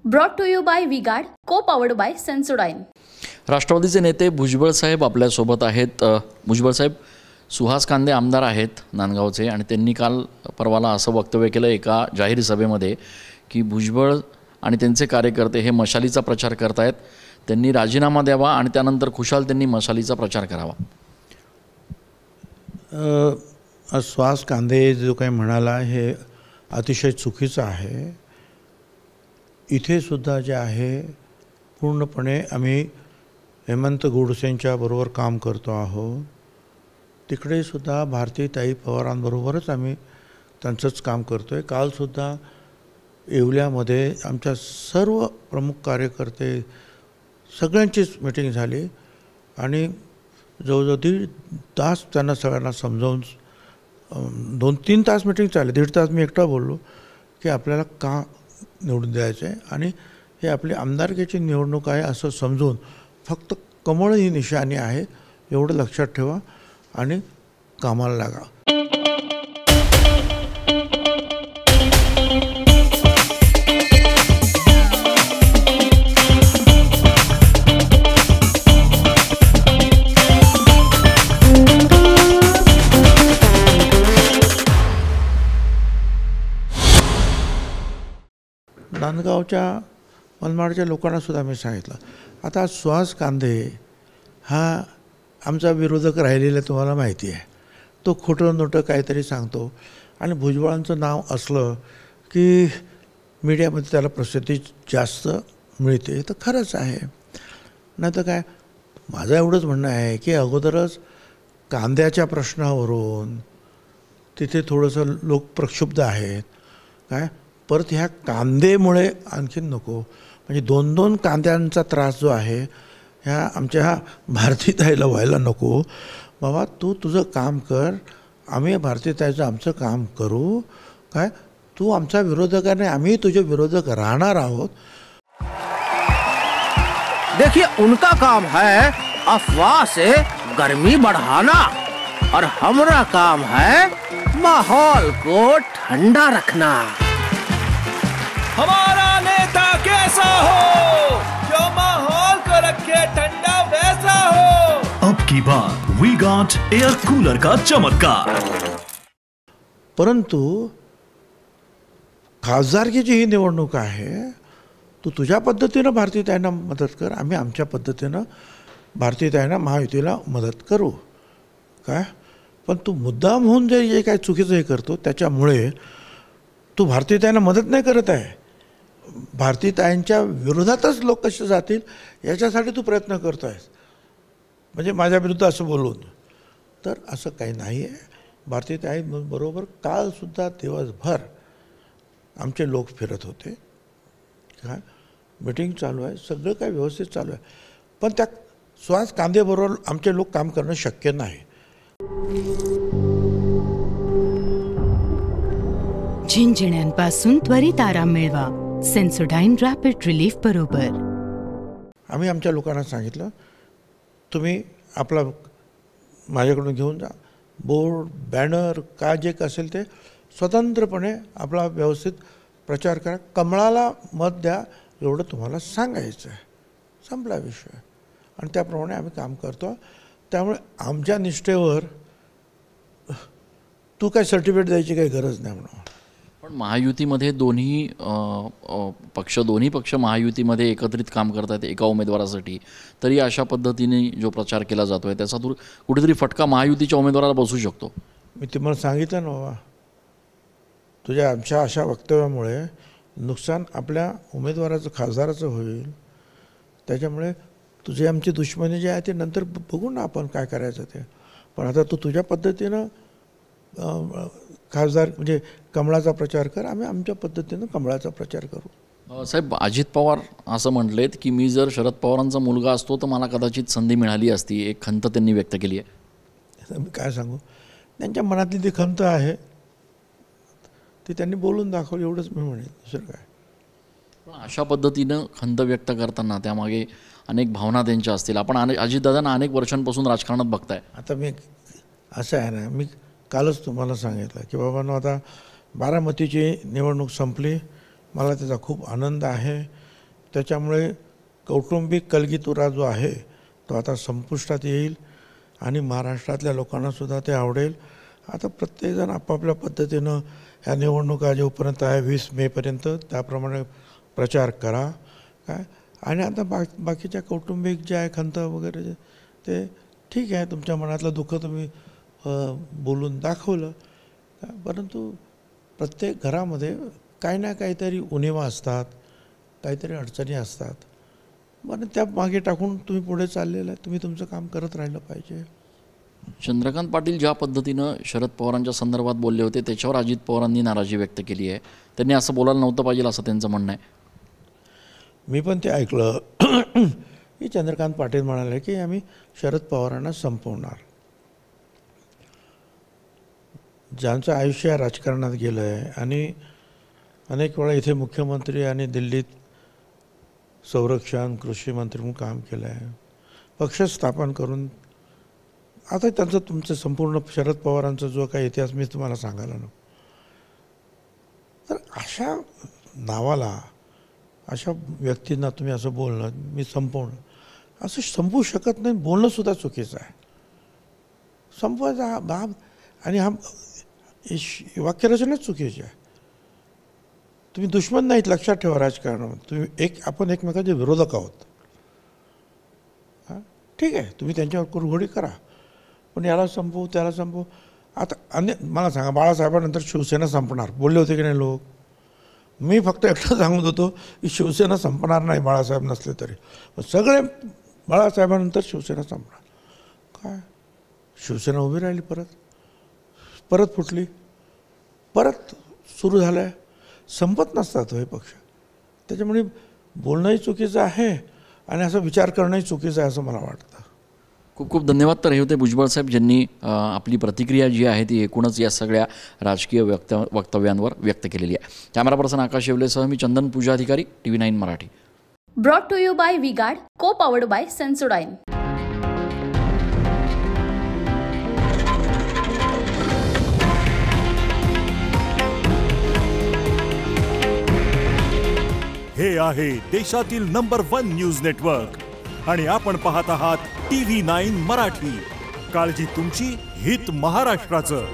Brought to you by V-Guard, co powered bye Sensodyne. राष्ट्रवादीचे नेते भुजबळ साहेब आपल्यासोबत आहेत. भुजबळ साहेब, सुहास कांदे आमदार आहेत नांदगावचे आणि त्यांनी काल परवाला असं वक्तव्य केलं एका जाहीर सभेमध्ये की भुजबळ आणि त्यांचे कार्यकर्ते हे मशालीचा प्रचार करतायत, त्यांनी राजीनामा द्यावा आणि त्यानंतर खुशाल त्यांनी मशालीचा प्रचार करावा. सुहास कांदे जो काही म्हणाला हे अतिशय चुकीचं आहे. इथे सुद्धा जे आहे पूर्णपणे आम्ही हेमंत गोडसेंच्या बरोबर काम करतो आहोत. तिकडे सुद्धा भारतीताई पवारांबरोबरच आम्ही त्यांचंच काम करतो आहे. कालसुद्धा येवल्यामध्ये आमच्या सर्व प्रमुख कार्यकर्ते सगळ्यांचीच मीटिंग झाली आणि जवळजवळ 1.5 तास त्यांना सगळ्यांना समजावून 2-3 तास मीटिंग चालली. 1.5 तास मी एकटा बोललो की आपल्याला का निवडून द्यायचं आहे आणि हे आपली आमदारकीची निवडणूक आहे असं समजून फक्त कमळ ही निशाणी आहे एवढं लक्षात ठेवा आणि कामाला लागा. नांदगावच्या मनमाडच्या लोकांना सुद्धा मी सांगितलं. आता सुहास कांदे हा आमचा विरोधक राहिलेला तुम्हाला माहिती आहे. तो खोटं नोटं काहीतरी सांगतो आणि भुजबळांचं नाव असलं की मीडियामध्ये त्याला प्रसिद्धी जास्त मिळते. तर खरंच आहे. नाही तर काय, माझं एवढंच म्हणणं आहे की अगोदरच कांद्याच्या प्रश्नावरून तिथे थोडंसं लोक प्रक्षुब्ध आहेत. काय परत ह्या कांदेमुळे आणखीन नको, म्हणजे 2-2 कांद्यांचा त्रास जो आहे ह्या आमच्या भारतीताईला व्हायला नको. बाबा तू तुझं काम कर, आम्ही भारतीताईचं आमचं काम करू. काय तू आमचा विरोधक आहे, आम्ही तुझे विरोधक राहणार आहोत. देखिए उनका काम है अफवाह से गर्मी बढ़ाना और हमारा काम है माहौल को ठंडा रखना. हमारा नेता कैसा हो जो माहौल को रखे ठंडा वैसा हो. अब की बात वीगार्ड एयर कूलर का चमत्कार. परंतु खासदारकीची ही निवडणूक आहे. तू तुझ्या पद्धतीनं भारतीताईंना मदत कर, आम्ही आमच्या पद्धतीनं भारतीताईंना महायुतीला मदत करू. काय पण तू मुद्दाम होऊन जे काय चुकीचं हे करतो त्याच्यामुळे तू भारतीताईंना मदत नाही करत आहे. भारतीताईंच्या विरोधातच लोक कसे जातील याच्यासाठी तू प्रयत्न करतो आहेस, म्हणजे माझ्या विरुद्ध असं बोलून. तर असं काही नाही आहे. भारतीताईंबरोबर कालसुद्धा दिवसभर आमचे लोक फिरत होते. काय मीटिंग चालू आहे, सगळं काय व्यवस्थित चालू आहे. पण त्या सुहास कांदेबरोबर आमचे लोक काम करणं शक्य नाही. झिंझिण्यांपासून त्वरित आराम मिळवा सेन्सोडाइन रॅपिड रिलीफ बरोबर. आम्ही आमच्या लोकांना सांगितलं तुम्ही आपला माझ्याकडून घेऊन जा, बोर्ड बॅनर काय जे असेल ते स्वतंत्रपणे आपला व्यवस्थित प्रचार करा, कमळाला मत द्या एवढं तुम्हाला सांगायचं आहे. संपला विषय. आणि त्याप्रमाणे आम्ही काम करतो. त्यामुळे आमच्या निष्ठेवर तू काय सर्टिफिकेट द्यायची काही गरज नाही म्हणून. पण महायुतीमध्ये दोन्ही पक्ष महायुतीमध्ये एकत्रित काम करतात एका उमेदवारासाठी, तरी अशा पद्धतीने जो प्रचार केला जातो आहे त्याचा कुठेतरी फटका महायुतीच्या उमेदवाराला बसू शकतो. मी तुम्हाला सांगितलं ना बाबा, तुझ्या आमच्या अशा वक्तव्यामुळे नुकसान आपल्या उमेदवाराचं खासदाराचं होईल. त्याच्यामुळे तुझी आमची दुश्मनी जी आहे ते नंतर बघू ना आपण काय करायचं ते. पण आता तू तुझ्या पद्धतीनं खासदार म्हणजे कमळाचा प्रचार कर, आम्ही आमच्या पद्धतीनं कमळाचा प्रचार करू. साहेब, अजित पवार असं म्हटलेत की मी जर शरद पवारांचा मुलगा असतो तर मला कदाचित संधी मिळाली असती, एक खंत त्यांनी व्यक्त केली आहे. मी काय सांगू, त्यांच्या मनातली ती खंत आहे ती त्यांनी बोलून दाखवली एवढंच मी म्हणेन, दुसरं काय. पण अशा पद्धतीनं खंत व्यक्त करताना त्यामागे अनेक भावना त्यांच्या असतील. आपण अजितदादांना अनेक वर्षांपासून राजकारणात बघताय. आता मी असं आहे ना, मी कालच तुम्हाला सांगितलं की बाबांनो आता बारामतीची निवडणूक संपली, मला त्याचा खूप आनंद आहे. त्याच्यामुळे कौटुंबिक कलगीतुरा जो आहे तो आता संपुष्टात येईल आणि महाराष्ट्रातल्या लोकांनासुद्धा ते आवडेल. आता प्रत्येकजण आपापल्या पद्धतीनं ह्या निवडणुका जोपर्यंत आहे 20 मेपर्यंत त्याप्रमाणे प्रचार करा काय. आणि आता बाकीच्या कौटुंबिक जे आहे खंत वगैरे ते ठीक आहे, तुमच्या मनातलं दुःख तुम्ही बोलून दाखवलं, परंतु प्रत्येक घरामध्ये काही ना काहीतरी उणिवा असतात, काहीतरी अडचणी असतात. बरं त्या मागे टाकून तुम्ही पुढे चाललेलं आहे, तुम्ही तुमचं काम करत राहिलं पाहिजे. चंद्रकांत पाटील ज्या पद्धतीनं शरद पवारांच्या संदर्भात बोलले होते त्याच्यावर अजित पवारांनी नाराजी व्यक्त केली आहे. त्यांनी असं बोलायला नव्हतं पाहिजे असं त्यांचं म्हणणं आहे. मी पण ते ऐकलं की चंद्रकांत पाटील म्हणाले की आम्ही शरद पवारांना संपवणार. ज्यांचं आयुष्य राजकारणात गेलं आहे आणि अनेक वेळा इथे मुख्यमंत्री आणि दिल्लीत संरक्षण कृषी मंत्री म्हणून काम केलं आहे, पक्ष स्थापन करून आता त्यांचं तुमचं संपूर्ण शरद पवारांचा जो काही इतिहास मी तुम्हाला सांगायला नको. तर अशा नावाला अशा व्यक्तींना तुम्ही असं बोलणं मी संपवणं असं संपवू शकत नाही. बोलणंसुद्धा चुकीचं आहे. संपवायचा हा भाग आणि हा वाक्यरचनाच चुकीची आहे. तुम्ही दुश्मन नाहीत, लक्षात ठेवा. राजकारणामध्ये तुम्ही आपण एकमेकांचे विरोधक आहोत. हां ठीक आहे, तुम्ही त्यांच्यावर कुरघोडी करा, पण याला संपवू त्याला संपवू. आता मला सांगा, बाळासाहेबांनंतर शिवसेना संपणार बोलले होते की नाही लोक? मी फक्त एकटं सांगत होतो की शिवसेना संपणार नाही बाळासाहेब नसले तरी. सगळे बाळासाहेबांनंतर शिवसेना संपणार. काय शिवसेना उभी राहिली, परत फुटली, परत सुरू झालं आहे. संपत नसतात हे पक्ष. त्याच्यामुळे बोलणंही चुकीचं आहे आणि असं विचार करणंही चुकीचं आहे असं मला वाटतं. खूप खूप धन्यवाद. तर हे होते भुजबळ साहेब ज्यांनी आपली प्रतिक्रिया जी आहे ती एकूणच या सगळ्या राजकीय वक्तव्यांवर व्यक्त केलेली आहे. कॅमेरा पर्सन आकाश येवलेसह मी Chandan Pujadhikari, TV9 Marathi. Brought to you by V-Guard, co powered bye Sensodyne. हे आहे देशातील नंबर 1 न्यूज नेटवर्क आणि आपण पाहत आहात TV9 मराठी. काळजी तुमची, हित महाराष्ट्राचं.